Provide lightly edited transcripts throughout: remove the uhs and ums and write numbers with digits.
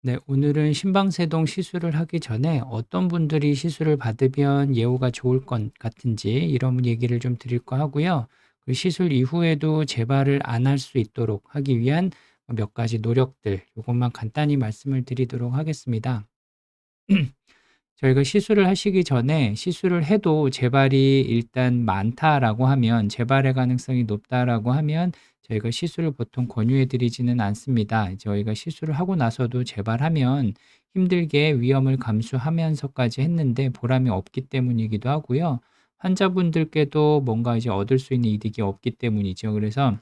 네, 오늘은 심방세동 시술을 하기 전에 어떤 분들이 시술을 받으면 예후가 좋을 것 같은지 이런 얘기를 좀 드릴까 하고요. 그 시술 이후에도 재발을 안 할 수 있도록 하기 위한 몇 가지 노력들, 이것만 간단히 말씀을 드리도록 하겠습니다. 저희가 시술을 하시기 전에 시술을 해도 재발이 일단 많다라고 하면, 재발의 가능성이 높다라고 하면 저희가 시술을 보통 권유해 드리지는 않습니다. 저희가 시술을 하고 나서도 재발하면 힘들게 위험을 감수하면서까지 했는데 보람이 없기 때문이기도 하고요. 환자분들께도 뭔가 이제 얻을 수 있는 이득이 없기 때문이죠. 그래서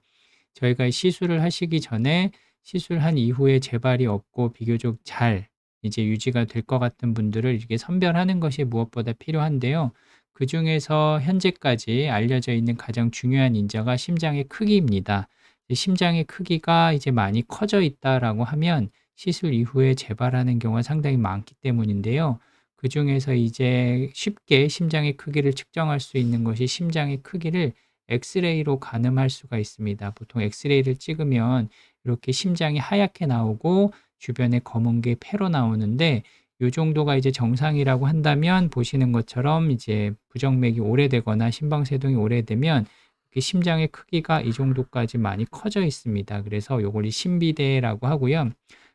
저희가 시술을 하시기 전에 시술한 이후에 재발이 없고 비교적 잘 이제 유지가 될 것 같은 분들을 이렇게 선별하는 것이 무엇보다 필요한데요. 그중에서 현재까지 알려져 있는 가장 중요한 인자가 심장의 크기입니다. 심장의 크기가 이제 많이 커져 있다라고 하면 시술 이후에 재발하는 경우가 상당히 많기 때문인데요. 그중에서 이제 쉽게 심장의 크기를 측정할 수 있는 것이 심장의 크기를 엑스레이로 가늠할 수가 있습니다. 보통 엑스레이를 찍으면 이렇게 심장이 하얗게 나오고 주변에 검은 게 폐로 나오는데, 요 정도가 이제 정상이라고 한다면 보시는 것처럼 이제 부정맥이 오래되거나 심방세동이 오래되면 이렇게 심장의 크기가 이 정도까지 많이 커져 있습니다. 그래서 요걸 심비대라고 하고요.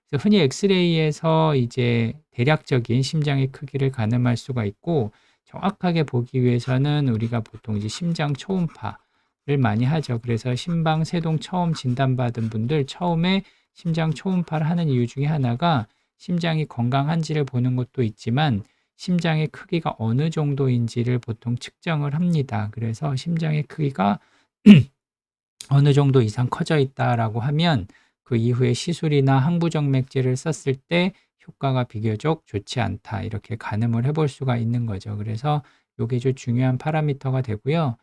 그래서 흔히 엑스레이에서 이제 대략적인 심장의 크기를 가늠할 수가 있고, 정확하게 보기 위해서는 우리가 보통 이제 심장 초음파를 많이 하죠. 그래서 심방세동 처음 진단받은 분들 처음에 심장 초음파를 하는 이유 중에 하나가 심장이 건강한지를 보는 것도 있지만 심장의 크기가 어느 정도인지를 보통 측정을 합니다. 그래서 심장의 크기가 어느 정도 이상 커져 있다라고 하면 그 이후에 시술이나 항부정맥제를 썼을 때 효과가 비교적 좋지 않다, 이렇게 가늠을 해볼 수가 있는 거죠. 그래서 이게 좀 중요한 파라미터가 되고요.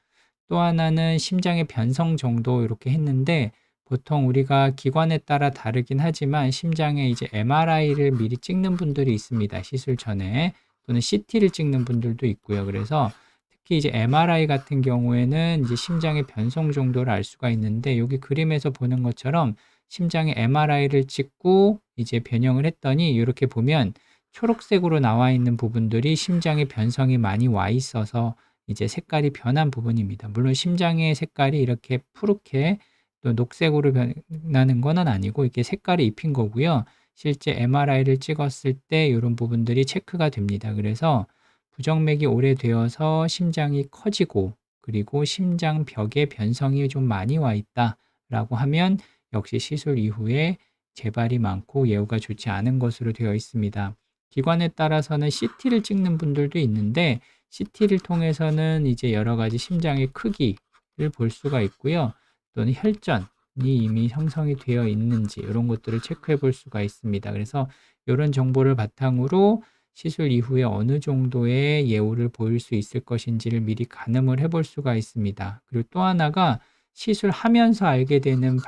또 하나는 심장의 변성 정도 이렇게 했는데, 보통 우리가 기관에 따라 다르긴 하지만 심장에 이제 MRI를 미리 찍는 분들이 있습니다. 시술 전에. 또는 CT를 찍는 분들도 있고요. 그래서 특히 이제 MRI 같은 경우에는 이제 심장의 변성 정도를 알 수가 있는데, 여기 그림에서 보는 것처럼 심장에 MRI를 찍고 이제 변형을 했더니 이렇게 보면 초록색으로 나와 있는 부분들이 심장의 변성이 많이 와 있어서 이제 색깔이 변한 부분입니다. 물론 심장의 색깔이 이렇게 푸르게 또 녹색으로 변하는 건 아니고 이게 색깔이 입힌 거고요. 실제 MRI를 찍었을 때 이런 부분들이 체크가 됩니다. 그래서 부정맥이 오래되어서 심장이 커지고 그리고 심장벽에 변성이 좀 많이 와 있다라고 하면 역시 시술 이후에 재발이 많고 예후가 좋지 않은 것으로 되어 있습니다. 기관에 따라서는 CT를 찍는 분들도 있는데, CT를 통해서는 이제 여러 가지 심장의 크기를 볼 수가 있고요. 또는 혈전이 이미 형성이 되어 있는지 이런 것들을 체크해 볼 수가 있습니다. 그래서 이런 정보를 바탕으로 시술 이후에 어느 정도의 예후를 보일 수 있을 것인지를 미리 가늠을 해볼 수가 있습니다. 그리고 또 하나가 시술하면서 알게 되는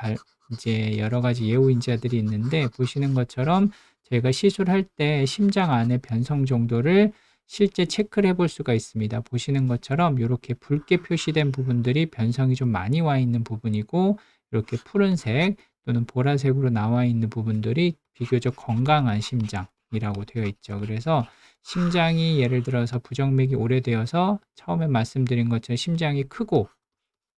이제 여러 가지 예후 인자들이 있는데, 보시는 것처럼 저희가 시술할 때 심장 안의 변성 정도를 실제 체크를 해볼 수가 있습니다. 보시는 것처럼 이렇게 붉게 표시된 부분들이 변성이 좀 많이 와 있는 부분이고, 이렇게 푸른색 또는 보라색으로 나와 있는 부분들이 비교적 건강한 심장이라고 되어 있죠. 그래서 심장이 예를 들어서 부정맥이 오래되어서 처음에 말씀드린 것처럼 심장이 크고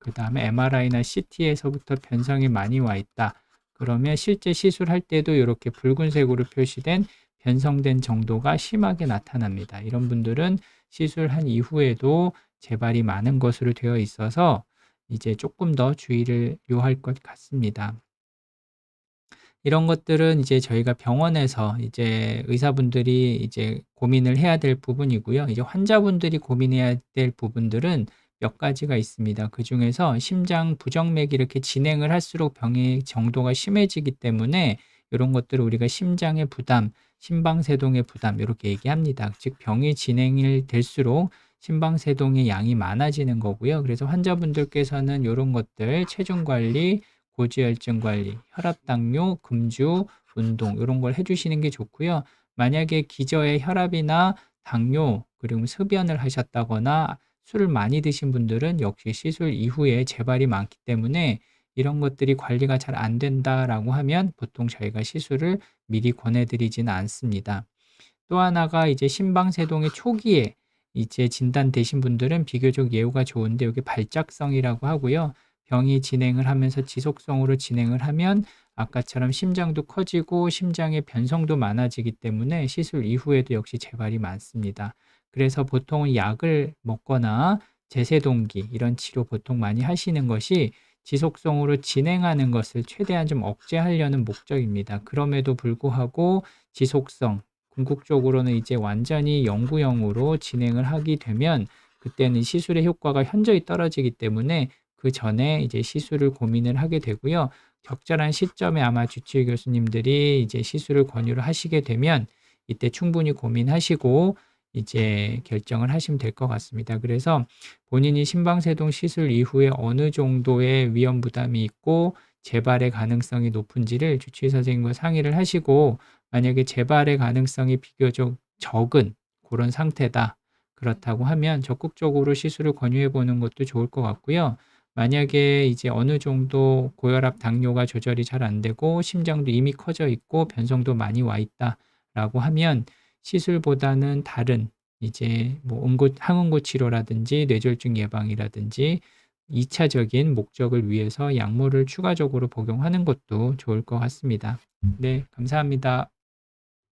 그 다음에 MRI나 CT에서부터 변성이 많이 와 있다, 그러면 실제 시술할 때도 이렇게 붉은색으로 표시된 변성된 정도가 심하게 나타납니다. 이런 분들은 시술한 이후에도 재발이 많은 것으로 되어 있어서 이제 조금 더 주의를 요할 것 같습니다. 이런 것들은 이제 저희가 병원에서 이제 의사분들이 이제 고민을 해야 될 부분이고요. 이제 환자분들이 고민해야 될 부분들은 몇 가지가 있습니다. 그중에서 심장 부정맥이 이렇게 진행을 할수록 병의 정도가 심해지기 때문에 이런 것들을 우리가 심장의 부담, 심방세동의 부담 이렇게 얘기합니다. 즉 병이 진행이 될수록 심방세동의 양이 많아지는 거고요. 그래서 환자분들께서는 이런 것들 체중 관리, 고지혈증 관리, 혈압 당뇨, 금주, 운동 이런 걸 해주시는 게 좋고요. 만약에 기저에 혈압이나 당뇨 그리고 흡연을 하셨다거나 술을 많이 드신 분들은 역시 시술 이후에 재발이 많기 때문에 이런 것들이 관리가 잘 안 된다라고 하면 보통 저희가 시술을 미리 권해드리지는 않습니다. 또 하나가 이제 심방세동의 초기에 이제 진단되신 분들은 비교적 예후가 좋은데 여기 발작성이라고 하고요. 병이 진행을 하면서 지속성으로 진행을 하면 아까처럼 심장도 커지고 심장의 변성도 많아지기 때문에 시술 이후에도 역시 재발이 많습니다. 그래서 보통은 약을 먹거나 제세동기 이런 치료 보통 많이 하시는 것이 지속성으로 진행하는 것을 최대한 좀 억제하려는 목적입니다. 그럼에도 불구하고 지속성, 궁극적으로는 이제 완전히 영구형으로 진행을 하게 되면 그때는 시술의 효과가 현저히 떨어지기 때문에 그 전에 이제 시술을 고민을 하게 되고요. 적절한 시점에 아마 주치의 교수님들이 이제 시술을 권유를 하시게 되면 이때 충분히 고민하시고 이제 결정을 하시면 될 것 같습니다. 그래서 본인이 심방세동 시술 이후에 어느 정도의 위험 부담이 있고 재발의 가능성이 높은지를 주치의 선생님과 상의를 하시고 만약에 재발의 가능성이 비교적 적은 그런 상태다. 그렇다고 하면 적극적으로 시술을 권유해 보는 것도 좋을 것 같고요. 만약에 이제 어느 정도 고혈압, 당뇨가 조절이 잘 안 되고 심장도 이미 커져 있고 변성도 많이 와 있다라고 하면 시술보다는 다른 이제 뭐 항응고 치료라든지 뇌졸중 예방이라든지 2차적인 목적을 위해서 약물을 추가적으로 복용하는 것도 좋을 것 같습니다. 네, 감사합니다.